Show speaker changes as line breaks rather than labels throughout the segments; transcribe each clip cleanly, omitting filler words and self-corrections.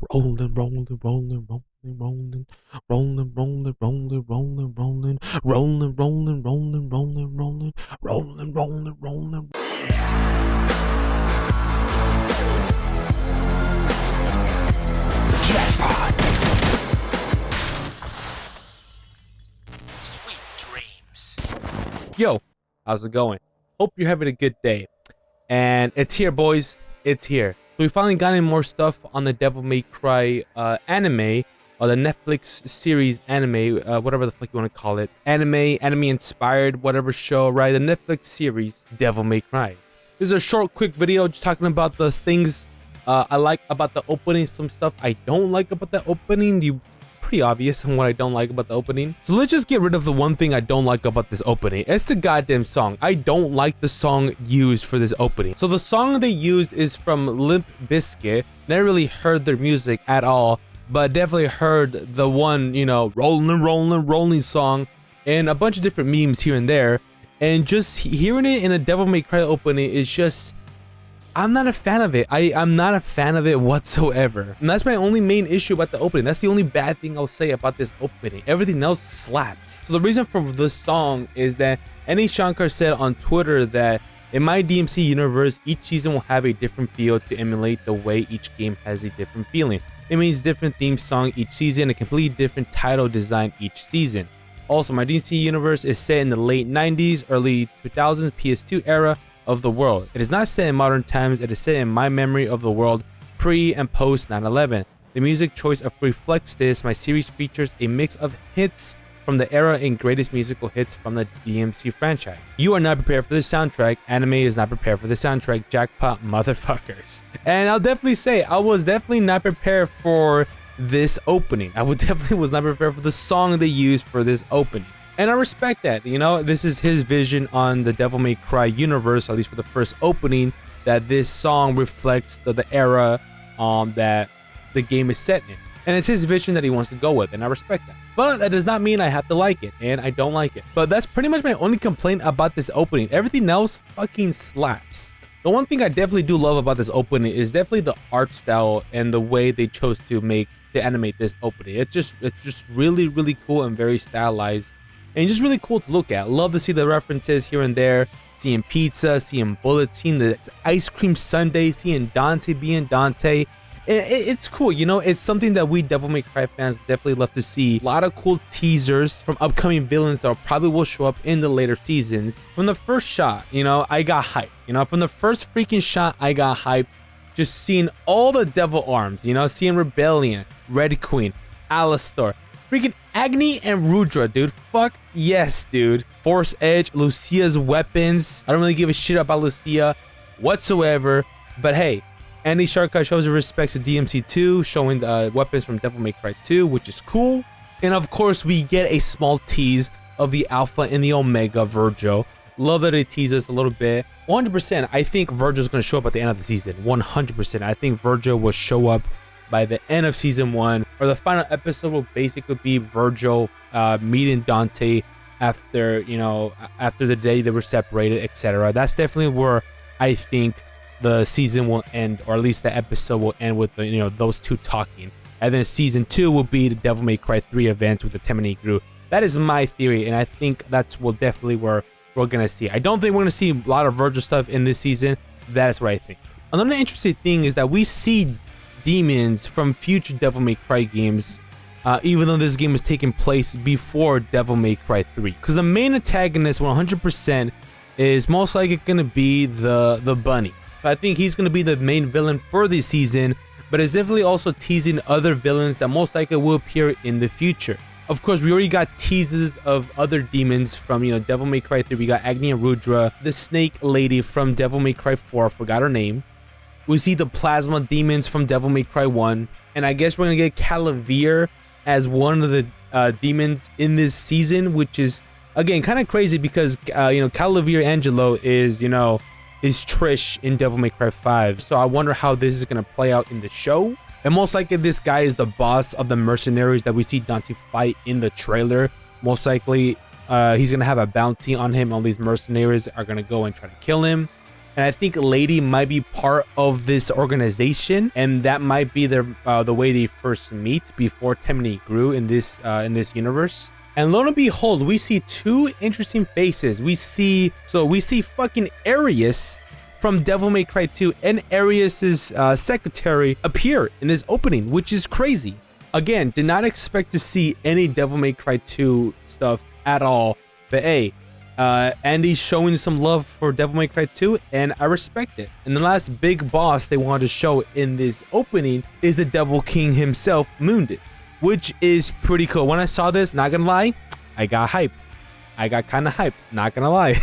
Rolling, rolling, rolling, rolling, rolling, rolling, rolling, rolling, rolling, rolling, rolling, rolling, rolling, rolling, rolling, rolling, rolling, rolling. Jackpot! Sweet dreams. Yo, how's it going? Hope you're having a good day. And it's here, boys. It's here. So we finally got in more stuff on the Devil May Cry anime, or the Netflix series anime, whatever the fuck you want to call it. Anime inspired, whatever show, right? The Netflix series Devil May Cry. This is a short, quick video just talking about the things I like about the opening, some stuff I don't like about the opening. Pretty obvious on what I don't like about the opening. So let's just get rid of the one thing I don't like about this opening. It's the goddamn song. I don't like the song used for this opening. So the song they used is from Limp Bizkit. Never really heard their music at all, but definitely heard the one, you know, rolling, rolling, rolling song and a bunch of different memes here and there. And just hearing it in a Devil May Cry opening is just, I'm not a fan of it. I'm not a fan of it whatsoever. And that's my only main issue about the opening. That's the only bad thing I'll say about this opening. Everything else slaps. So the reason for this song is that Annie Shankar said on Twitter that in my DMC universe, each season will have a different feel to emulate the way each game has a different feeling. It means different theme song each season, a completely different title design each season. Also, my DMC universe is set in the late 90s, early 2000s PS2 era of the world. It is not set in modern times. It is set in my memory of the world pre and post 9/11. The music choice reflects this. My series features a mix of hits from the era and greatest musical hits from the DMC franchise. You are not prepared for this soundtrack. Anime is not prepared for the soundtrack. Jackpot, motherfuckers. And I'll definitely say I was definitely not prepared for this opening. I definitely was not prepared for the song they used for this opening. And I respect that, you know, this is his vision on the Devil May Cry universe, at least for the first opening, that this song reflects the era that the game is set in. And it's his vision that he wants to go with, and I respect that. But that does not mean I have to like it, and I don't like it. But that's pretty much my only complaint about this opening. Everything else fucking slaps. The one thing I definitely do love about this opening is definitely the art style and the way they chose to animate this opening. It's just really, really cool and very stylized. And just really cool to look at. Love to see the references here and there. Seeing pizza, seeing bullets, seeing the ice cream sundae, seeing Dante being Dante. It's cool, you know. It's something that we Devil May Cry fans definitely love to see. A lot of cool teasers from upcoming villains that probably will show up in the later seasons. From the first shot, you know, I got hyped. You know, from the first freaking shot, I got hyped. Just seeing all the devil arms, you know, seeing Rebellion, Red Queen, Alistar, freaking Agni and Rudra, dude. Fuck yes, dude. Force Edge, Lucia's weapons. I don't really give a shit about Lucia whatsoever. But hey, Andy Sharka shows her respects to DMC2, showing the weapons from Devil May Cry 2, which is cool. And of course, we get a small tease of the Alpha and the Omega Virgil. Love that it teases us a little bit. 100%, I think Virgil's going to show up at the end of the season. 100%. I think Virgil will show up by the end of season 1, or the final episode will basically be Virgil meeting Dante after, you know, after the day they were separated, etc. That's definitely where I think the season will end, or at least the episode will end with the, you know, those two talking. And then season 2 will be the Devil May Cry 3 events with the Temini Gru. That is my theory, and I think that's definitely where we're gonna see. I don't think we're gonna see a lot of Virgil stuff in this season. That's what I think. Another interesting thing is that we see demons from future Devil May Cry games, even though this game is taking place before Devil May Cry 3. Because the main antagonist 100% is most likely going to be the bunny. So I think he's going to be the main villain for this season, but it's definitely also teasing other villains that most likely will appear in the future. Of course, we already got teases of other demons from, you know, Devil May Cry 3. We got Agni and Rudra, the snake lady from Devil May Cry 4, I forgot her name. We see the plasma demons from Devil May Cry 1. And I guess we're going to get Calavir as one of the demons in this season, which is, again, kind of crazy because, you know, Calavir Angelo is, you know, is Trish in Devil May Cry 5. So I wonder how this is going to play out in the show. And most likely this guy is the boss of the mercenaries that we see Dante fight in the trailer. Most likely he's going to have a bounty on him. All these mercenaries are going to go and try to kill him. and I think Lady might be part of this organization, and that might be the way they first meet before Temni grew in this universe. And lo and behold, we see two interesting faces. We see fucking Arius from Devil May Cry 2 and Arius's secretary appear in this opening, which is crazy. Again, did not expect to see any Devil May Cry 2 stuff at all, but hey, Andy's showing some love for Devil May Cry 2, and I respect it. And the last big boss they wanted to show in this opening is the Devil King himself, Mundus, which is pretty cool. When I saw this, not gonna lie, I got hyped. I got kind of hyped, not gonna lie.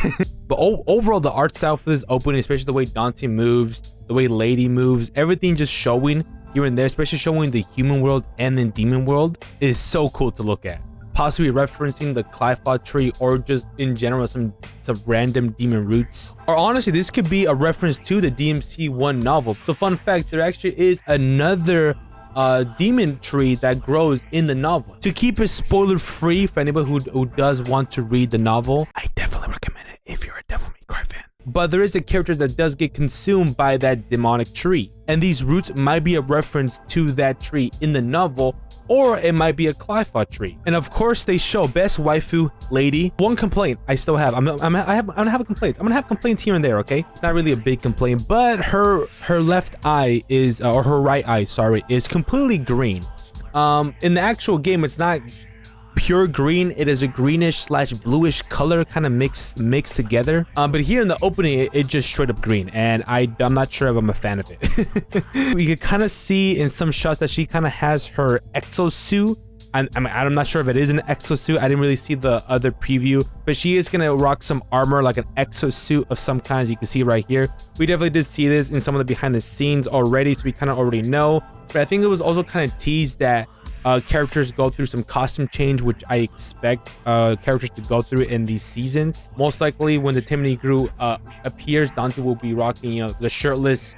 But overall, the art style for this opening, especially the way Dante moves, the way Lady moves, everything just showing here and there, especially showing the human world and then demon world, is so cool to look at. Possibly referencing the Clifod tree, or just in general some random demon roots. Or honestly, this could be a reference to the DMC1 novel. So fun fact, there actually is another demon tree that grows in the novel. To keep it spoiler free for anybody who does want to read the novel, I definitely recommend it if you're a Devil May Cry fan. But there is a character that does get consumed by that demonic tree, and these roots might be a reference to that tree in the novel, or it might be a Clifod tree. And of course, they show best waifu, Lady. One complaint I still have. I'm gonna have complaints. I'm gonna have complaints here and there. Okay, it's not really a big complaint, but her left eye is, or her right eye, sorry, is completely green. In the actual game, it's not pure green. It is a greenish / bluish color, kind of mixed together. But here in the opening, it just straight up green, and I'm not sure if I'm a fan of it. We could kind of see in some shots that she kind of has her exosuit. I'm not sure if it is an exosuit. I didn't really see the other preview, but she is gonna rock some armor, like an exosuit of some kind, as you can see right here. We definitely did see this in some of the behind the scenes already, so we kind of already know. But I think it was also kind of teased that characters go through some costume change, which I expect characters to go through in these seasons. Most likely, when the Timony Gru appears, Dante will be rocking, the shirtless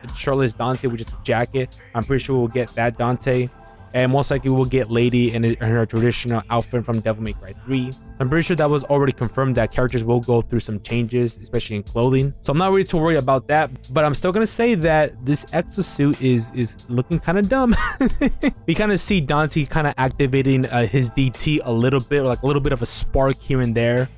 Dante, which is the jacket. I'm pretty sure we'll get that Dante. And most likely we'll get Lady in her traditional outfit from Devil May Cry 3. I'm pretty sure that was already confirmed that characters will go through some changes, especially in clothing. So I'm not really too worried about that, but I'm still gonna say that this exosuit is looking kind of dumb. We kind of see Dante kind of activating his DT a little bit, like a little bit of a spark here and there,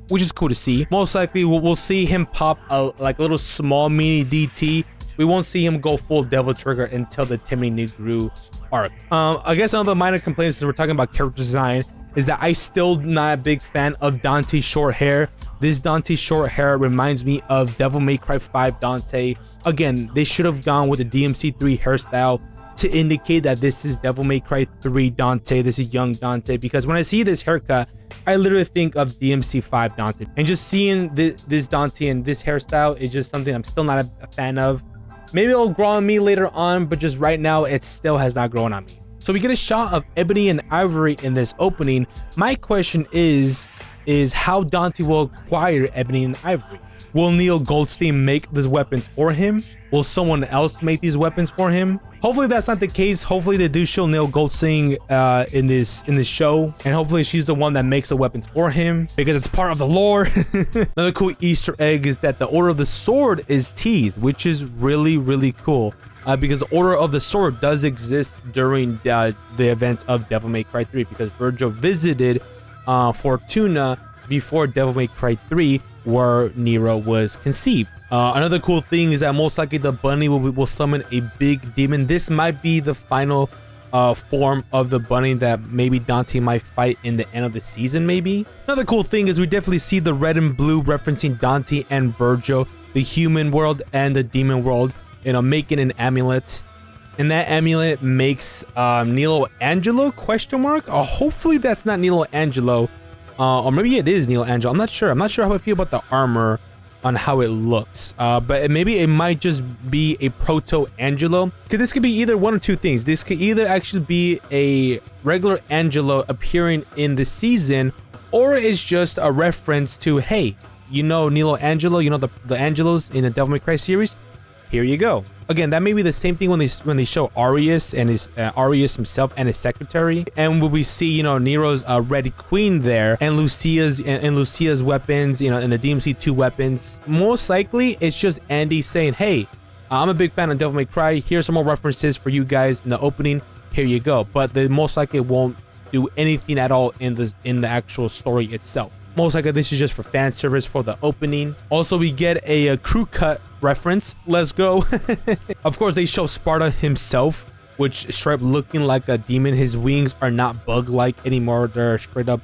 which is cool to see. Most likely we'll see him pop like a little small mini DT. We won't see him go full Devil Trigger until the Timmy Gru arc. I guess another minor complaints, since we're talking about character design, is that I still not a big fan of Dante's short hair. This Dante's short hair reminds me of Devil May Cry 5 Dante. Again, they should have gone with the DMC3 hairstyle to indicate that this is Devil May Cry 3 Dante, this is young Dante, because when I see this haircut, I literally think of DMC5 Dante. And just seeing this Dante and this hairstyle is just something I'm still not a fan of. Maybe it'll grow on me later on, but just right now, it still has not grown on me. So we get a shot of Ebony and Ivory in this opening. My question is how Dante will acquire Ebony and Ivory. Will Neil Goldstein make these weapons for him? Will someone else make these weapons for him? Hopefully that's not the case. Hopefully they do show Neil Goldstein in this show, and hopefully she's the one that makes the weapons for him, because it's part of the lore. Another cool Easter egg is that the Order of the Sword is teased, which is really, really cool. Because the Order of the Sword does exist during the events of Devil May Cry 3, because Virgil visited Fortuna before Devil May Cry 3, where Nero was conceived. Another cool thing is that most likely the bunny will summon a big demon. This might be the final form of the bunny that maybe Dante might fight in the end of the season, maybe. Another cool thing is we definitely see the red and blue referencing Dante and Virgil, the human world and the demon world, making an amulet. And that amulet makes Nilo Angelo ? Hopefully that's not Nilo Angelo. Or maybe it is Nilo Angelo. I'm not sure how I feel about the armor on how it looks. But maybe it might just be a Proto Angelo. Because this could be either one or two things. This could either actually be a regular Angelo appearing in the season, or it's just a reference to, hey, Nilo Angelo, the Angelos in the Devil May Cry series? Here you go. Again, that may be the same thing when they show Arius and his Arius himself and his secretary, and when we see, you know, Nero's Red Queen there, and Lucia's weapons, you know, and the DMC2 weapons. Most likely, it's just Andy saying, "Hey, I'm a big fan of Devil May Cry. Here's some more references for you guys in the opening. Here you go." But they most likely won't do anything at all in the actual story itself. Most likely this is just for fan service for the opening. Also, we get a crew cut reference. Let's go. Of course, they show Sparta himself, which straight up looking like a demon. His wings are not bug-like anymore. They're straight up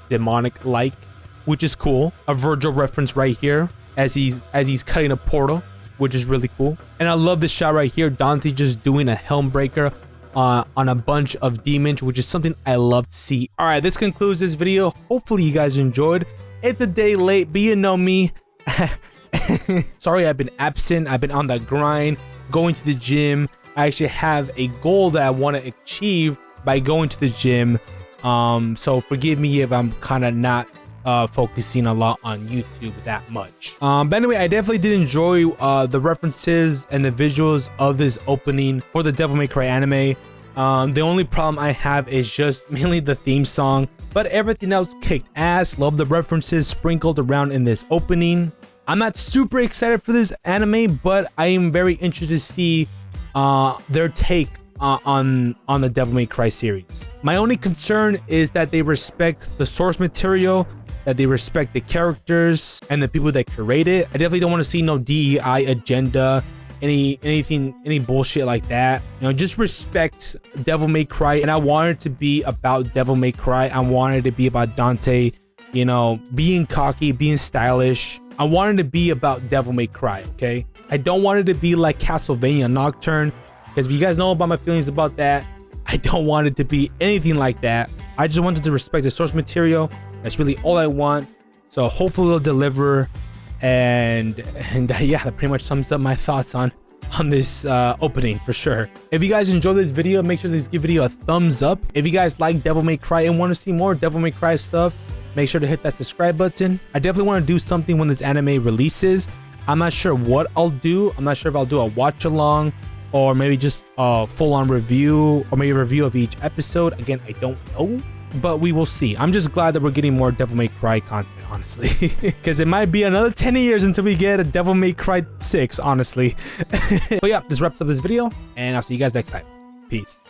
demonic-like, which is cool. A Virgil reference right here as he's cutting a portal, which is really cool. And I love this shot right here. Dante just doing a helm breaker on a bunch of demons, which is something I love to see. All right, this concludes this video. Hopefully you guys enjoyed. It's a day late, but you know me. Sorry, I've been absent. I've been on the grind, going to the gym. I actually have a goal that I want to achieve by going to the gym. So forgive me if I'm kind of not focusing a lot on YouTube that much. But anyway, I definitely did enjoy the references and the visuals of this opening for the Devil May Cry anime. The only problem I have is just mainly the theme song, but everything else kicked ass. Love the references sprinkled around in this opening. I'm not super excited for this anime, but I am very interested to see their take on the Devil May Cry series. My only concern is that they respect the source material, that they respect the characters and the people that create it. I definitely don't want to see no DEI agenda, any bullshit like that. You know, just respect Devil May Cry. And I want it to be about Devil May Cry. I wanted it to be about Dante, you know, being cocky, being stylish. I wanted it to be about Devil May Cry, okay? I don't want it to be like Castlevania Nocturne, because if you guys know about my feelings about that, I don't want it to be anything like that. I just wanted to respect the source material. That's really all I want. So hopefully they'll deliver. And yeah, that pretty much sums up my thoughts on this opening for sure. If you guys enjoyed this video, make sure to give video a thumbs up. If you guys like Devil May Cry and want to see more Devil May Cry stuff, make sure to hit that subscribe button. I definitely want to do something when this anime releases. I'm not sure what I'll do. I'm not sure if I'll do a watch along, or maybe just a full-on review, or maybe a review of each episode. Again, I don't know, but we will see. I'm just glad that we're getting more Devil May Cry content, honestly, because it might be another 10 years until we get a Devil May Cry 6, honestly. But yeah, this wraps up this video, and I'll see you guys next time. Peace.